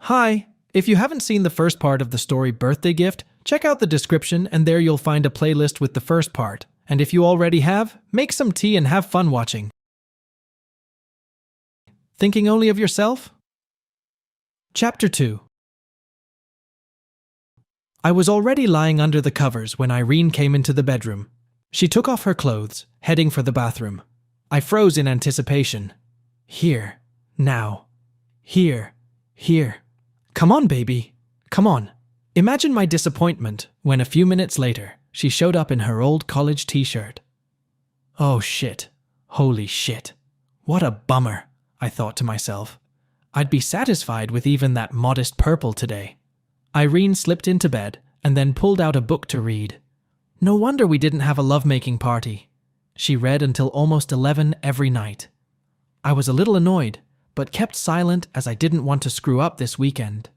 Hi! If you haven't seen the first part of the story Birthday Gift, check out the description and there you'll find a playlist with the first part. And if you already have, make some tea and have fun watching. Thinking only of yourself? Chapter 2. I was already lying under the covers when Irene came into the bedroom. She took off her clothes, heading for the bathroom. I froze in anticipation. Here. Now. Here. Here. Come on, baby. Come on. Imagine my disappointment when a few minutes later, she showed up in her old college t-shirt. Oh shit. Holy shit. What a bummer, I thought to myself. I'd be satisfied with even that modest purple today. Irene slipped into bed and then pulled out a book to read. No wonder we didn't have a lovemaking party. She read until almost 11 every night. I was a little annoyed, but kept silent as I didn't want to screw up this weekend.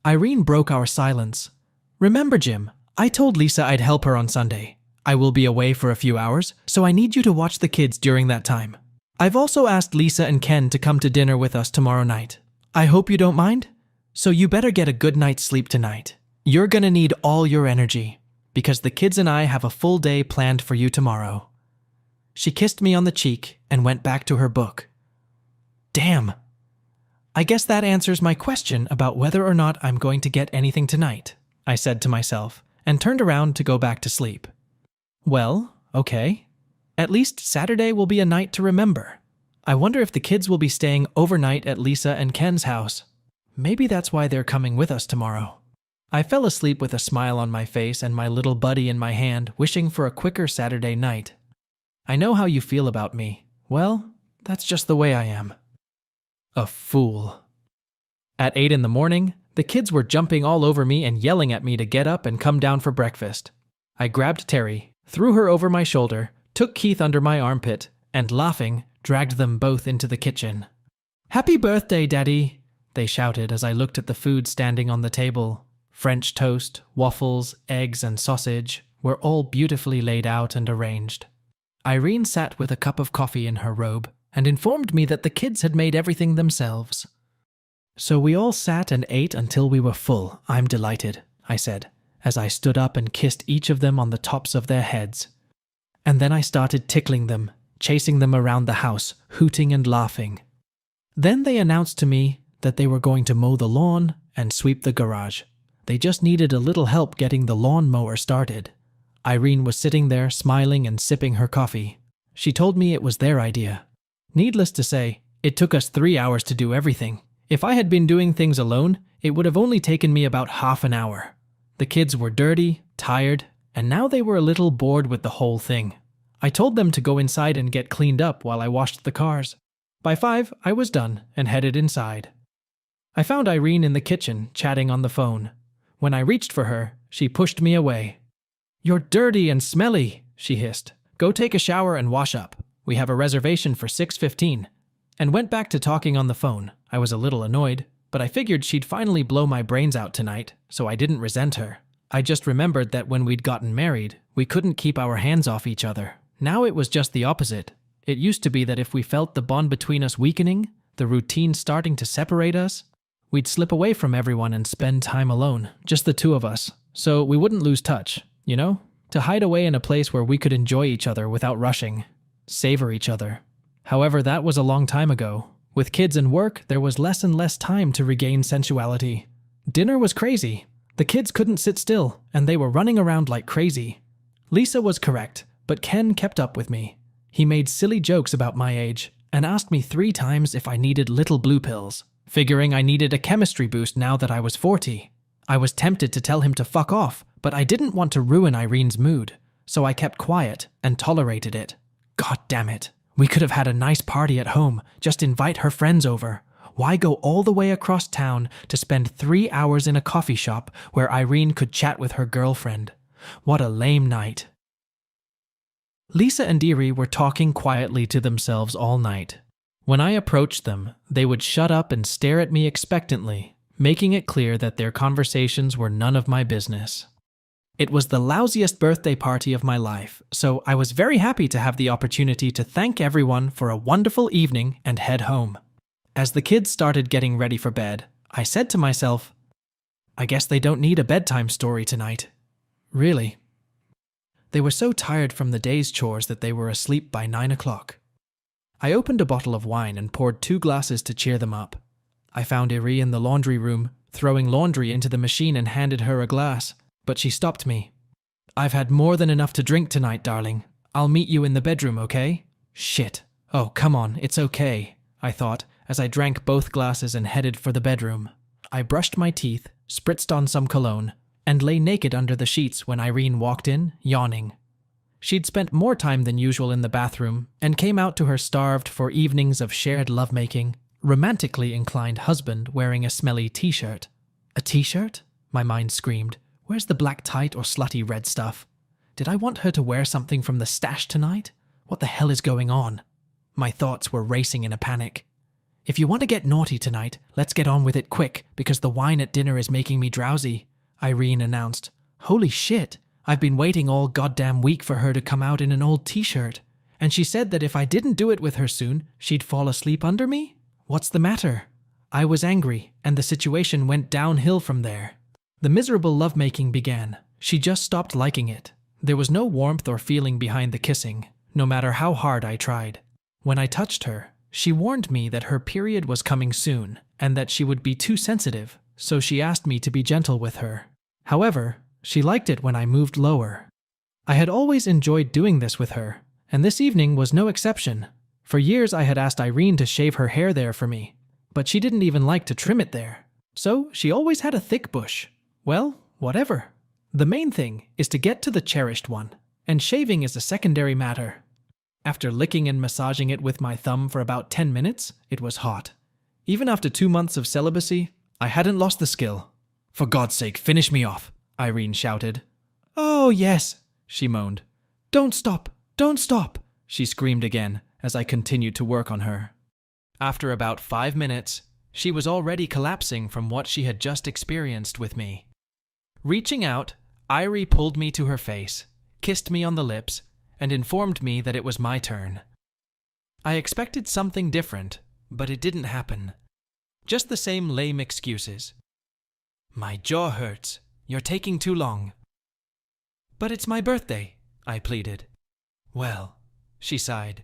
Irene broke our silence. Remember, Jim, I told Lisa I'd help her on Sunday. I will be away for a few hours, so I need you to watch the kids during that time. I've also asked Lisa and Ken to come to dinner with us tomorrow night. I hope you don't mind? So you better get a good night's sleep tonight. You're gonna need all your energy, because the kids and I have a full day planned for you tomorrow. She kissed me on the cheek and went back to her book. Damn. I guess that answers my question about whether or not I'm going to get anything tonight, I said to myself, and turned around to go back to sleep. Well, okay. At least Saturday will be a night to remember. I wonder if the kids will be staying overnight at Lisa and Ken's house. Maybe that's why they're coming with us tomorrow. I fell asleep with a smile on my face and my little buddy in my hand, wishing for a quicker Saturday night. I know how you feel about me. Well, that's just the way I am. A fool. At 8 in the morning, the kids were jumping all over me and yelling at me to get up and come down for breakfast. I grabbed Terry, threw her over my shoulder, took Keith under my armpit, and laughing, dragged them both into the kitchen. "Happy birthday, Daddy!" they shouted as I looked at the food standing on the table. French toast, waffles, eggs, and sausage were all beautifully laid out and arranged. Irene sat with a cup of coffee in her robe and informed me that the kids had made everything themselves. So we all sat and ate until we were full. I'm delighted, I said, as I stood up and kissed each of them on the tops of their heads. And then I started tickling them, chasing them around the house, hooting and laughing. Then they announced to me that they were going to mow the lawn and sweep the garage. They just needed a little help getting the lawn mower started. Irene was sitting there smiling and sipping her coffee. She told me it was their idea. Needless to say, it took us 3 hours to do everything. If I had been doing things alone, it would have only taken me about half an hour. The kids were dirty, tired, and now they were a little bored with the whole thing. I told them to go inside and get cleaned up while I washed the cars. By 5, I was done and headed inside. I found Irene in the kitchen, chatting on the phone. When I reached for her, she pushed me away. "You're dirty and smelly," she hissed. "Go take a shower and wash up. We have a reservation for 6:15. And went back to talking on the phone. I was a little annoyed, but I figured she'd finally blow my brains out tonight, so I didn't resent her. I just remembered that when we'd gotten married, we couldn't keep our hands off each other. Now it was just the opposite. It used to be that if we felt the bond between us weakening, the routine starting to separate us, we'd slip away from everyone and spend time alone, just the two of us, so we wouldn't lose touch, you know? To hide away in a place where we could enjoy each other without rushing, savor each other. However, that was a long time ago. With kids and work, there was less and less time to regain sensuality. Dinner was crazy. The kids couldn't sit still, and they were running around like crazy. Lisa was correct, but Ken kept up with me. He made silly jokes about my age, and asked me 3 times if I needed little blue pills, figuring I needed a chemistry boost now that I was 40. I was tempted to tell him to fuck off, but I didn't want to ruin Irene's mood, so I kept quiet and tolerated it. God damn it. We could have had a nice party at home, just invite her friends over. Why go all the way across town to spend 3 hours in a coffee shop where Irene could chat with her girlfriend? What a lame night. Lisa and Erie were talking quietly to themselves all night. When I approached them, they would shut up and stare at me expectantly, making it clear that their conversations were none of my business. It was the lousiest birthday party of my life, so I was very happy to have the opportunity to thank everyone for a wonderful evening and head home. As the kids started getting ready for bed, I said to myself, I guess they don't need a bedtime story tonight. Really. They were so tired from the day's chores that they were asleep by 9 o'clock. I opened a bottle of wine and poured 2 glasses to cheer them up. I found Iri in the laundry room, throwing laundry into the machine, and handed her a glass, but she stopped me. I've had more than enough to drink tonight, darling. I'll meet you in the bedroom, okay? Shit. Oh, come on, it's okay, I thought, as I drank both glasses and headed for the bedroom. I brushed my teeth, spritzed on some cologne, and lay naked under the sheets when Irene walked in, yawning. She'd spent more time than usual in the bathroom and came out to her starved for evenings of shared lovemaking, romantically inclined husband wearing a smelly t-shirt. A t-shirt? My mind screamed. Where's the black tight or slutty red stuff? Did I want her to wear something from the stash tonight? What the hell is going on? My thoughts were racing in a panic. If you want to get naughty tonight, let's get on with it quick, because the wine at dinner is making me drowsy, Irene announced. Holy shit, I've been waiting all goddamn week for her to come out in an old t-shirt. And she said that if I didn't do it with her soon, she'd fall asleep under me? What's the matter? I was angry, and the situation went downhill from there. The miserable lovemaking began. She just stopped liking it. There was no warmth or feeling behind the kissing, no matter how hard I tried. When I touched her, she warned me that her period was coming soon, and that she would be too sensitive, so she asked me to be gentle with her. However, she liked it when I moved lower. I had always enjoyed doing this with her, and this evening was no exception. For years I had asked Irene to shave her hair there for me, but she didn't even like to trim it there. So she always had a thick bush. Well, whatever. The main thing is to get to the cherished one, and shaving is a secondary matter. After licking and massaging it with my thumb for about 10 minutes, it was hot. Even after 2 months of celibacy, I hadn't lost the skill. For God's sake, finish me off, Irene shouted. Oh, yes, she moaned. Don't stop, don't stop, she screamed again as I continued to work on her. After about 5 minutes, she was already collapsing from what she had just experienced with me. Reaching out, Irie pulled me to her face, kissed me on the lips, and informed me that it was my turn. I expected something different, but it didn't happen. Just the same lame excuses. My jaw hurts. You're taking too long. But it's my birthday, I pleaded. Well, she sighed.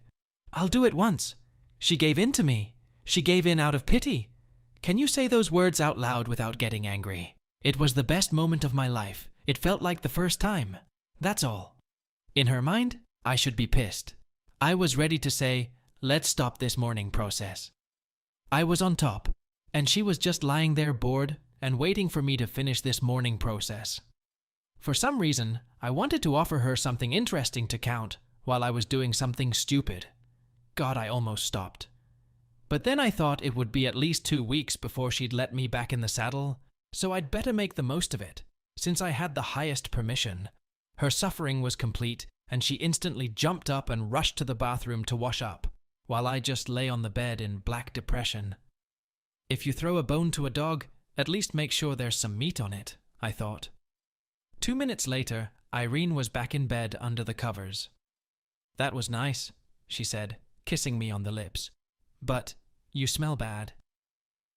I'll do it once. She gave in to me. She gave in out of pity. Can you say those words out loud without getting angry? It was the best moment of my life. It felt like the first time. That's all. In her mind, I should be pissed. I was ready to say, let's stop this mourning process. I was on top, and she was just lying there bored and waiting for me to finish this mourning process. For some reason, I wanted to offer her something interesting to count while I was doing something stupid. God, I almost stopped. But then I thought it would be at least 2 weeks before she'd let me back in the saddle, so I'd better make the most of it, since I had the highest permission. Her suffering was complete, and she instantly jumped up and rushed to the bathroom to wash up, while I just lay on the bed in black depression. If you throw a bone to a dog, at least make sure there's some meat on it, I thought. 2 minutes later, Irene was back in bed under the covers. That was nice, she said, kissing me on the lips. But you smell bad.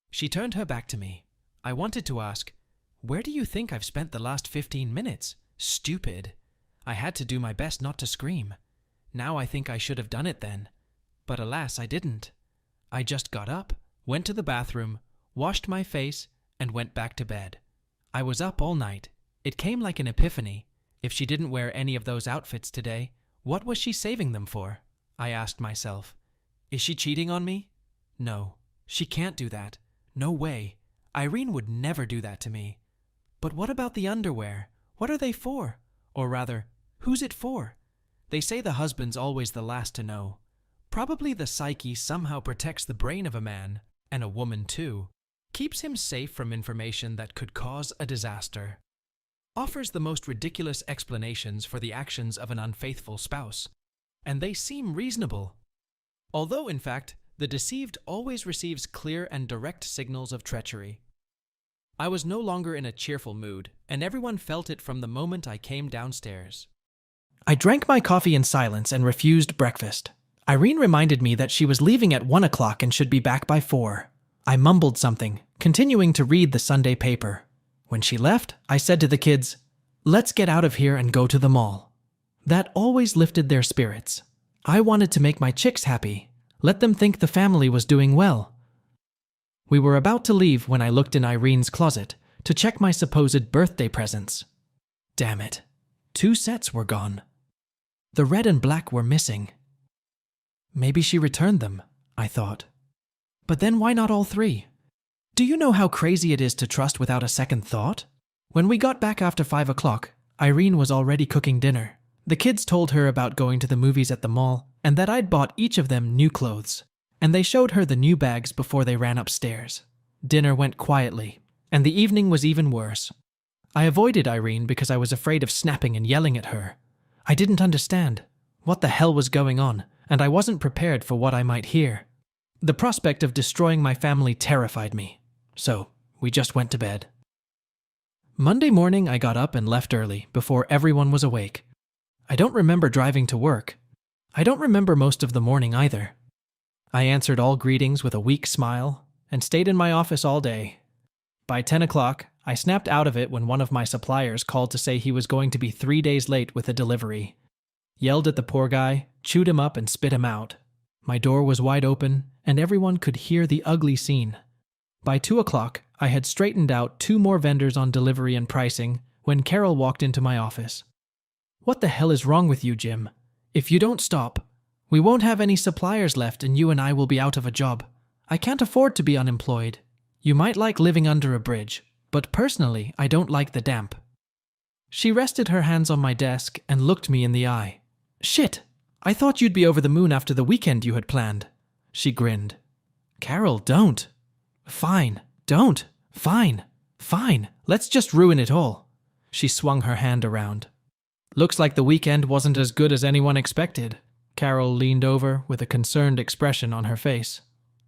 She turned her back to me. I wanted to ask, where do you think I've spent the last 15 minutes? Stupid. I had to do my best not to scream. Now I think I should have done it then. But alas, I didn't. I just got up, went to the bathroom, washed my face, and went back to bed. I was up all night. It came like an epiphany. If she didn't wear any of those outfits today, what was she saving them for? I asked myself. Is she cheating on me? No, she can't do that. No way. Irene would never do that to me. But what about the underwear? What are they for? Or rather, who's it for? They say the husband's always the last to know. Probably the psyche somehow protects the brain of a man, and a woman too, keeps him safe from information that could cause a disaster, offers the most ridiculous explanations for the actions of an unfaithful spouse, and they seem reasonable. Although, in fact, the deceived always receives clear and direct signals of treachery. I was no longer in a cheerful mood, and everyone felt it from the moment I came downstairs. I drank my coffee in silence and refused breakfast. Irene reminded me that she was leaving at 1 o'clock and should be back by 4. I mumbled something, continuing to read the Sunday paper. When she left, I said to the kids, "Let's get out of here and go to the mall." That always lifted their spirits. I wanted to make my chicks happy, let them think the family was doing well. We were about to leave when I looked in Irene's closet to check my supposed birthday presents. Damn it. 2 sets were gone. The red and black were missing. Maybe she returned them, I thought. But then why not all 3? Do you know how crazy it is to trust without a second thought? When we got back after 5 o'clock, Irene was already cooking dinner. The kids told her about going to the movies at the mall and that I'd bought each of them new clothes, and they showed her the new bags before they ran upstairs. Dinner went quietly, and the evening was even worse. I avoided Irene because I was afraid of snapping and yelling at her. I didn't understand what the hell was going on, and I wasn't prepared for what I might hear. The prospect of destroying my family terrified me, so we just went to bed. Monday morning I got up and left early before everyone was awake. I don't remember driving to work. I don't remember most of the morning either. I answered all greetings with a weak smile and stayed in my office all day. By 10 o'clock, I snapped out of it when one of my suppliers called to say he was going to be 3 days late with a delivery. Yelled at the poor guy, chewed him up and spit him out. My door was wide open and everyone could hear the ugly scene. By 2 o'clock, I had straightened out 2 more vendors on delivery and pricing when Carol walked into my office. "What the hell is wrong with you, Jim? If you don't stop, we won't have any suppliers left and you and I will be out of a job. I can't afford to be unemployed. You might like living under a bridge, but personally, I don't like the damp." She rested her hands on my desk and looked me in the eye. "Shit, I thought you'd be over the moon after the weekend you had planned." She grinned. "Carol, don't." "Fine, don't. Fine, fine. Let's just ruin it all." She swung her hand around. "Looks like the weekend wasn't as good as anyone expected." Carol leaned over with a concerned expression on her face.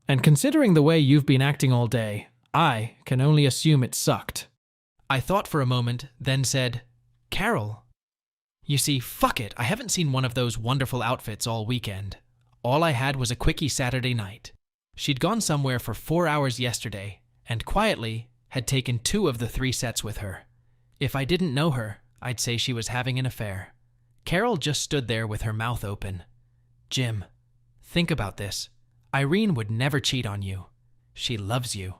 "And considering the way you've been acting all day, I can only assume it sucked." I thought for a moment, then said, "Carol, you see, fuck it, I haven't seen one of those wonderful outfits all weekend. All I had was a quickie Saturday night. She'd gone somewhere for 4 hours yesterday, and quietly had taken 2 of the 3 sets with her. If I didn't know her, I'd say she was having an affair." Carol just stood there with her mouth open. "Jim, think about this. Irene would never cheat on you. She loves you.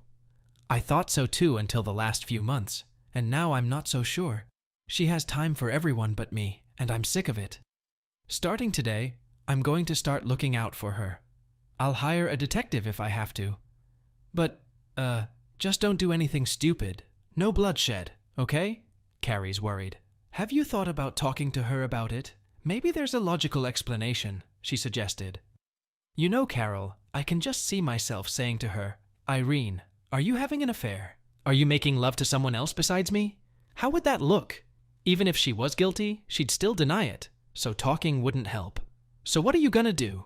I thought so too until the last few months, and now I'm not so sure. She has time for everyone but me, and I'm sick of it. Starting today, I'm going to start looking out for her. I'll hire a detective if I have to. But, just don't do anything stupid. No bloodshed, okay?" Carrie's worried. "Have you thought about talking to her about it? Maybe there's a logical explanation," she suggested. "You know, Carol, I can just see myself saying to her, 'Irene, are you having an affair? Are you making love to someone else besides me?' How would that look? Even if she was guilty, she'd still deny it, so talking wouldn't help. So what are you gonna do?"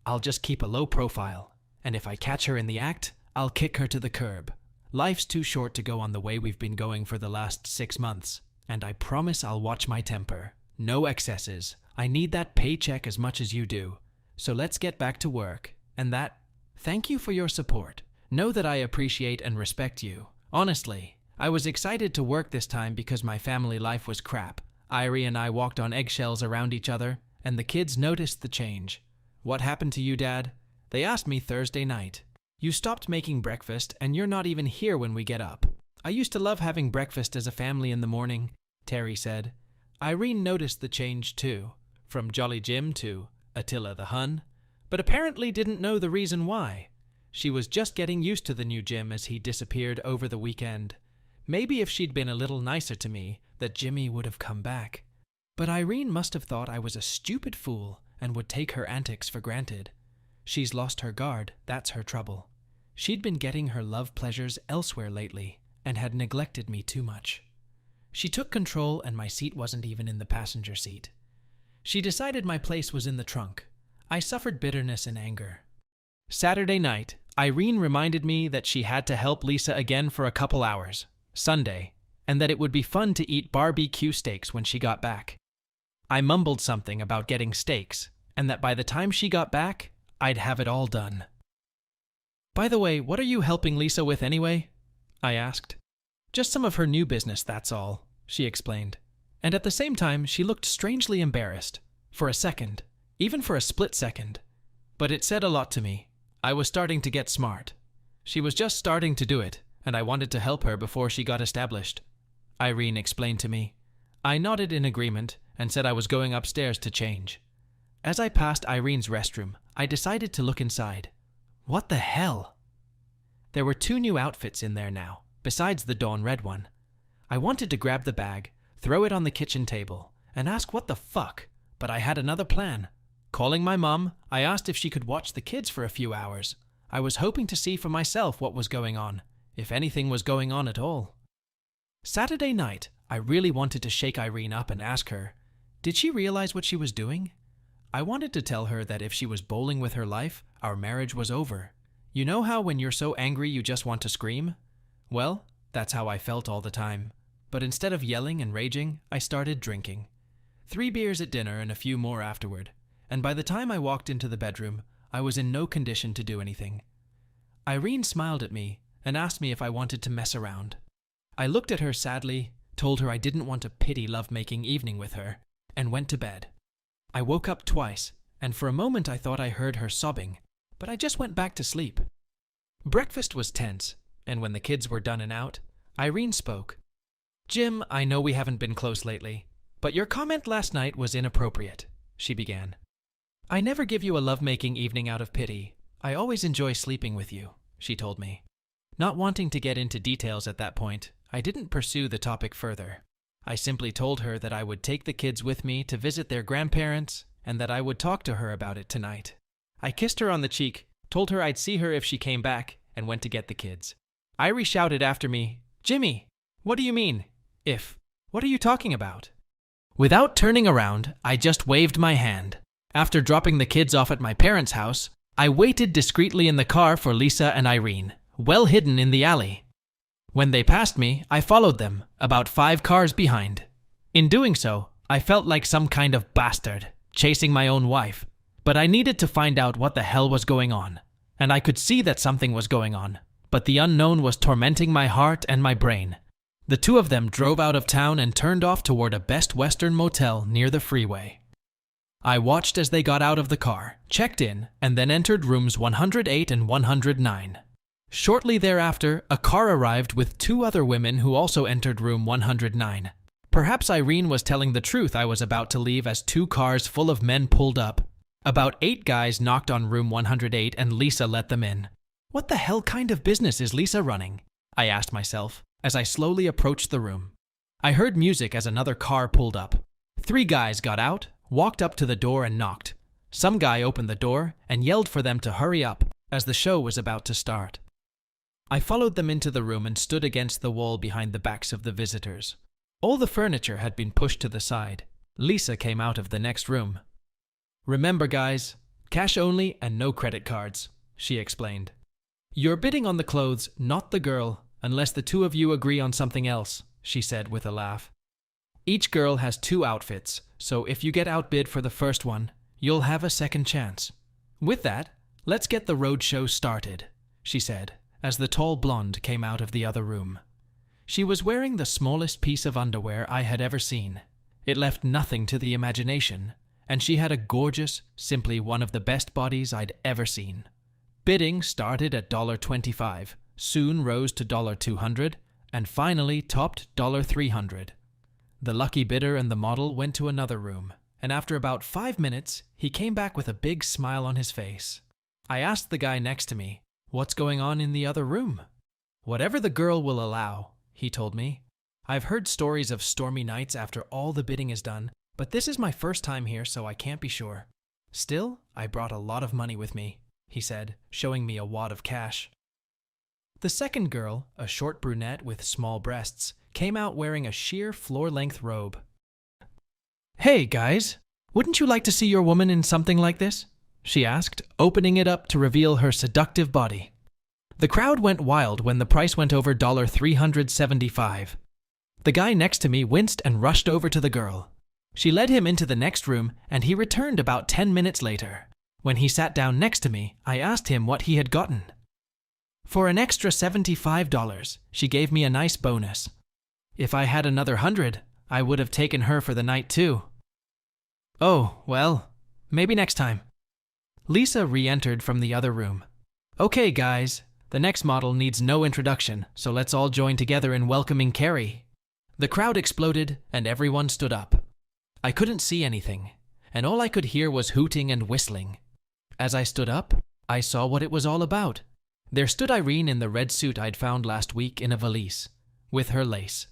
"I'll just keep a low profile, and if I catch her in the act, I'll kick her to the curb. Life's too short to go on the way we've been going for the last 6 months. And I promise I'll watch my temper. No excesses. I need that paycheck as much as you do. So let's get back to work. And thank you for your support. Know that I appreciate and respect you. Honestly, I was excited to work this time because my family life was crap. Irie and I walked on eggshells around each other, and the kids noticed the change. What happened to you, Dad? They asked me Thursday night. You stopped making breakfast, and you're not even here when we get up. I used to love having breakfast as a family in the morning, Terry said. Irene noticed the change too, from Jolly Jim to Attila the Hun, but apparently didn't know the reason why. She was just getting used to the new Jim as he disappeared over the weekend. Maybe if she'd been a little nicer to me, that Jimmy would have come back. But Irene must have thought I was a stupid fool and would take her antics for granted. She's lost her guard, that's her trouble. She'd been getting her love pleasures elsewhere lately, and had neglected me too much. She took control and my seat wasn't even in the passenger seat. She decided my place was in the trunk. I suffered bitterness and anger. Saturday night, Irene reminded me that she had to help Lisa again for a couple hours, Sunday, and that it would be fun to eat barbecue steaks when she got back. I mumbled something about getting steaks, and that by the time she got back, I'd have it all done. By the way, what are you helping Lisa with anyway? I asked. Just some of her new business, that's all, she explained. And at the same time, she looked strangely embarrassed. For a second. Even for a split second. But it said a lot to me. I was starting to get smart. She was just starting to do it, and I wanted to help her before she got established. Irene explained to me. I nodded in agreement and said I was going upstairs to change. As I passed Irene's restroom, I decided to look inside. What the hell? There were 2 new outfits in there now, besides the dawn red one. I wanted to grab the bag, throw it on the kitchen table, and ask what the fuck, but I had another plan. Calling my mom, I asked if she could watch the kids for a few hours. I was hoping to see for myself what was going on, if anything was going on at all. Saturday night, I really wanted to shake Irene up and ask her, did she realize what she was doing? I wanted to tell her that if she was bowling with her life, our marriage was over. You know how when you're so angry you just want to scream? Well, that's how I felt all the time. But instead of yelling and raging, I started drinking. 3 beers at dinner and a few more afterward. And by the time I walked into the bedroom, I was in no condition to do anything. Irene smiled at me and asked me if I wanted to mess around. I looked at her sadly, told her I didn't want a pity lovemaking evening with her, and went to bed. I woke up twice, and for a moment I thought I heard her sobbing, but I just went back to sleep. Breakfast was tense, and when the kids were done and out, Irene spoke. Jim, I know we haven't been close lately, but your comment last night was inappropriate, she began. I never give you a lovemaking evening out of pity. I always enjoy sleeping with you, she told me. Not wanting to get into details at that point, I didn't pursue the topic further. I simply told her that I would take the kids with me to visit their grandparents and that I would talk to her about it tonight. I kissed her on the cheek, told her I'd see her if she came back, and went to get the kids. Irie shouted after me, Jimmy, what do you mean, if? What are you talking about? Without turning around, I just waved my hand. After dropping the kids off at my parents' house, I waited discreetly in the car for Lisa and Irene, well hidden in the alley. When they passed me, I followed them, about 5 cars behind. In doing so, I felt like some kind of bastard, chasing my own wife. But I needed to find out what the hell was going on. And I could see that something was going on, but the unknown was tormenting my heart and my brain. The 2 of them drove out of town and turned off toward a Best Western motel near the freeway. I watched as they got out of the car, checked in, and then entered rooms 108 and 109. Shortly thereafter, a car arrived with 2 other women who also entered room 109. Perhaps Irene was telling the truth I was about to leave as 2 cars full of men pulled up. About 8 guys knocked on room 108 and Lisa let them in. What the hell kind of business is Lisa running? I asked myself as I slowly approached the room. I heard music as another car pulled up. 3 guys got out, walked up to the door and knocked. Some guy opened the door and yelled for them to hurry up as the show was about to start. I followed them into the room and stood against the wall behind the backs of the visitors. All the furniture had been pushed to the side. Lisa came out of the next room. Remember guys, cash only and no credit cards, she explained. You're bidding on the clothes, not the girl, unless the 2 of you agree on something else, she said with a laugh. Each girl has 2 outfits, so if you get outbid for the first one, you'll have a second chance. With that, let's get the road show started, she said, as the tall blonde came out of the other room. She was wearing the smallest piece of underwear I had ever seen. It left nothing to the imagination, and she had a gorgeous, simply one of the best bodies I'd ever seen. Bidding started at $25, soon rose to $200, and finally topped $300. The lucky bidder and the model went to another room, and after about 5 minutes, he came back with a big smile on his face. I asked the guy next to me, what's going on in the other room? Whatever the girl will allow, he told me. I've heard stories of stormy nights after all the bidding is done, but this is my first time here, so I can't be sure. Still, I brought a lot of money with me, he said, showing me a wad of cash. The second girl, a short brunette with small breasts, came out wearing a sheer floor-length robe. Hey, guys, wouldn't you like to see your woman in something like this? She asked, opening it up to reveal her seductive body. The crowd went wild when the price went over $375. The guy next to me winced and rushed over to the girl. She led him into the next room, and he returned about 10 minutes later. When he sat down next to me, I asked him what he had gotten. For an extra $75, she gave me a nice bonus. If I had another 100, I would have taken her for the night too. Oh, well, maybe next time. Lisa re-entered from the other room. Okay, guys, the next model needs no introduction, so let's all join together in welcoming Carrie. The crowd exploded and everyone stood up. I couldn't see anything, and all I could hear was hooting and whistling. As I stood up, I saw what it was all about. There stood Irene in the red suit I'd found last week in a valise, with her lace.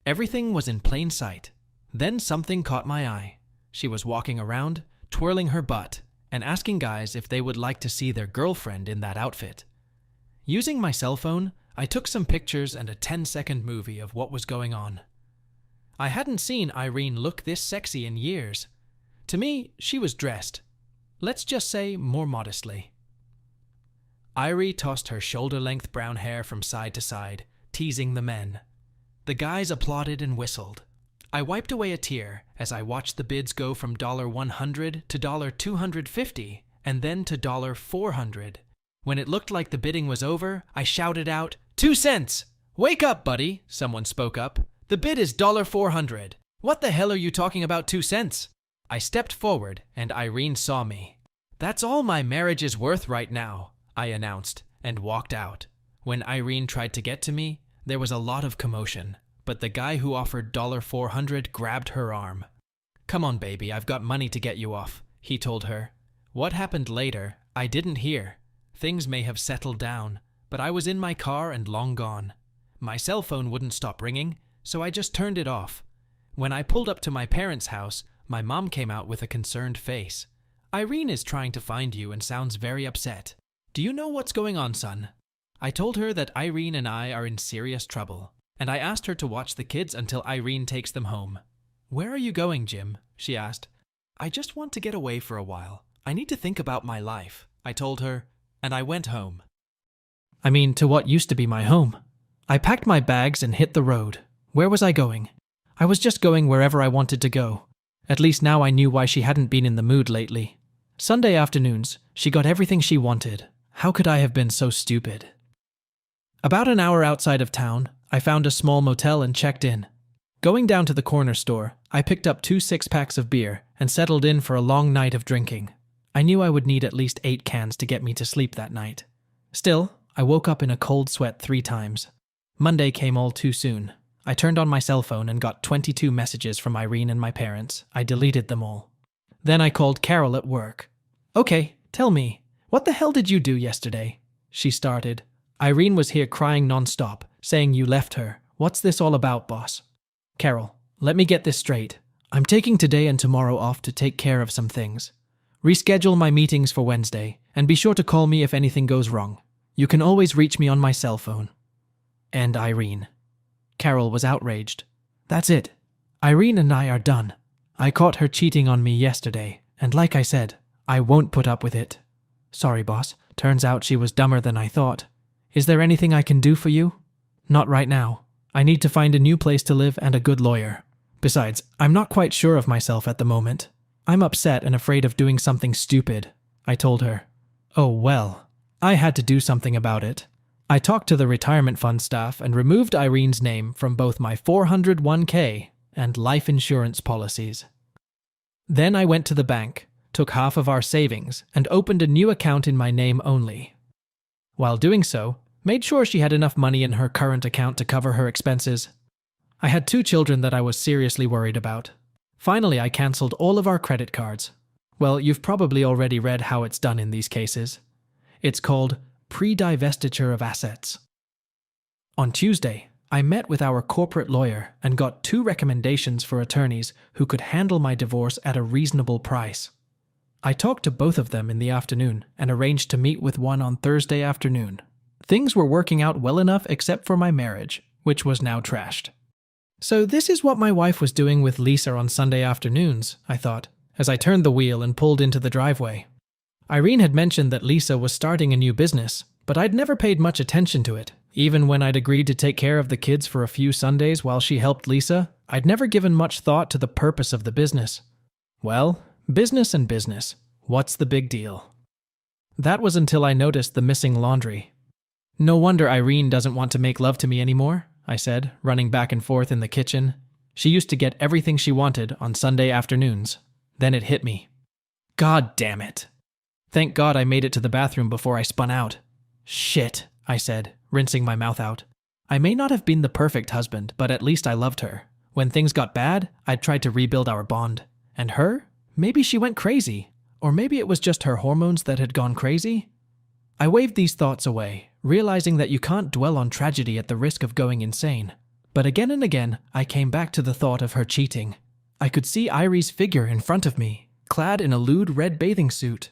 Everything was in plain sight. Then something caught my eye. She was walking around, twirling her butt, and asking guys if they would like to see their girlfriend in that outfit. Using my cell phone, I took some pictures and a 10-second movie of what was going on. I hadn't seen Irene look this sexy in years. To me, she was dressed, let's just say, more modestly. Irie tossed her shoulder-length brown hair from side to side, teasing the men. The guys applauded and whistled. I wiped away a tear as I watched the bids go from $100 to $250 and then to $400. When it looked like the bidding was over, I shouted out, 2 cents! Wake up, buddy, someone spoke up. The bid is $400. What the hell are you talking about 2 cents? I stepped forward and Irene saw me. That's all my marriage is worth right now, I announced and walked out. When Irene tried to get to me, there was a lot of commotion, but the guy who offered $400 grabbed her arm. Come on, baby, I've got money to get you off, he told her. What happened later, I didn't hear. Things may have settled down, but I was in my car and long gone. My cell phone wouldn't stop ringing, so I just turned it off. When I pulled up to my parents' house, my mom came out with a concerned face. Irene is trying to find you and sounds very upset. Do you know what's going on, son? I told her that Irene and I are in serious trouble, and I asked her to watch the kids until Irene takes them home. Where are you going, Jim? She asked. I just want to get away for a while. I need to think about my life, I told her, and I went home. I mean, to what used to be my home. I packed my bags and hit the road. Where was I going? I was just going wherever I wanted to go. At least now I knew why she hadn't been in the mood lately. Sunday afternoons, she got everything she wanted. How could I have been so stupid? About an hour outside of town, I found a small motel and checked in. Going down to the corner store, I picked up 2 6-packs of beer and settled in for a long night of drinking. I knew I would need at least 8 cans to get me to sleep that night. Still, I woke up in a cold sweat 3 times. Monday came all too soon. I turned on my cell phone and got 22 messages from Irene and my parents. I deleted them all. Then I called Carol at work. Okay, tell me, what the hell did you do yesterday? She started. Irene was here crying nonstop, saying you left her. What's this all about, boss? Carol, let me get this straight. I'm taking today and tomorrow off to take care of some things. Reschedule my meetings for Wednesday, and be sure to call me if anything goes wrong. You can always reach me on my cell phone. And Irene. Carol was outraged. That's it. Irene and I are done. I caught her cheating on me yesterday, and like I said, I won't put up with it. Sorry, boss. Turns out she was dumber than I thought. Is there anything I can do for you? Not right now. I need to find a new place to live and a good lawyer. Besides, I'm not quite sure of myself at the moment. I'm upset and afraid of doing something stupid, I told her. Oh well, I had to do something about it. I talked to the retirement fund staff and removed Irene's name from both my 401k and life insurance policies. Then I went to the bank, took half of our savings, and opened a new account in my name only. While doing so, made sure she had enough money in her current account to cover her expenses. I had 2 children that I was seriously worried about. Finally, I cancelled all of our credit cards. Well, you've probably already read how it's done in these cases. It's called pre-divestiture of assets. On Tuesday, I met with our corporate lawyer and got 2 recommendations for attorneys who could handle my divorce at a reasonable price. I talked to both of them in the afternoon and arranged to meet with one on Thursday afternoon. Things were working out well enough except for my marriage, which was now trashed. So this is what my wife was doing with Lisa on Sunday afternoons, I thought, as I turned the wheel and pulled into the driveway. Irene had mentioned that Lisa was starting a new business, but I'd never paid much attention to it. Even when I'd agreed to take care of the kids for a few Sundays while she helped Lisa, I'd never given much thought to the purpose of the business. Well, business and business. What's the big deal? That was until I noticed the missing laundry. No wonder Irene doesn't want to make love to me anymore, I said, running back and forth in the kitchen. She used to get everything she wanted on Sunday afternoons. Then it hit me. God damn it. Thank God I made it to the bathroom before I spun out. Shit, I said, rinsing my mouth out. I may not have been the perfect husband, but at least I loved her. When things got bad, I'd tried to rebuild our bond. And her? Maybe she went crazy. Or maybe it was just her hormones that had gone crazy? I waved these thoughts away, realizing that you can't dwell on tragedy at the risk of going insane. But again and again, I came back to the thought of her cheating. I could see Irie's figure in front of me, clad in a lewd red bathing suit,